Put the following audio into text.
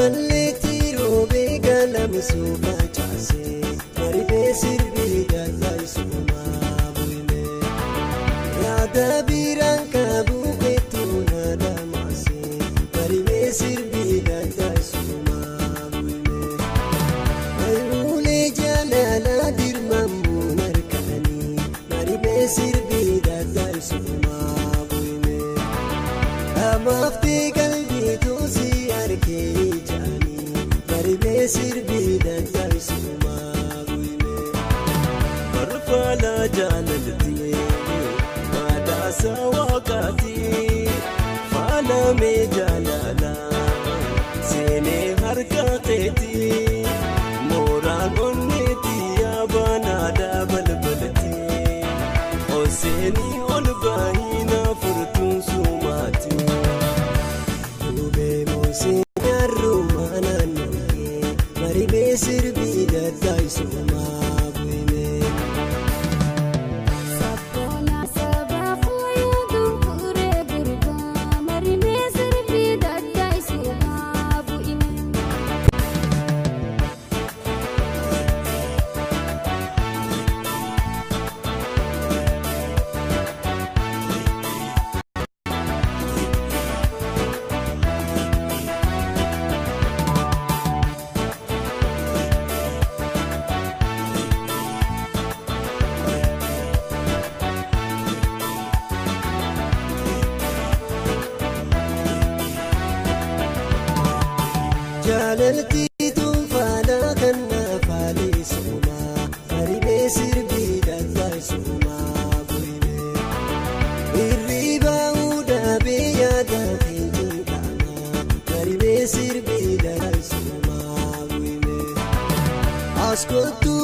balleetti roobee galame suufa caasee maribee sirbii galaaisumaa bu'ime yaada biraan qabu beektuu naada maasee maribee sirbii galaaisumaa bu'ime ayuulee jaalala dirmamuu narkanii maribee sirbii galaaisumaa bu'ime amaaftee galbii tuusi argee jaanii maribee sirbii galaaisumaa bu'ime marfala jaalaltii maadaasa waaqaatii faalamee jaalala seenee harka keetii mooraan onneetii yaabanaadhaa balbalatii oseenii ol baay'ina furtuun suumaatii duubee moosee ruumanaan nooyee maribee sirbii galaaisumaa bu'ime. Sabboona sabaafuu yooduun furee gurbaa maribee sirbii galaaisumaa bu'ime. Jaalaltii tuunfaana kan naafaleessumaa maribee sirbii galaaisumaa bu'ime hirribaa uudabee yaada keenyaan qaamaa maribee sirbii galaaisumaa bu'ime as kottu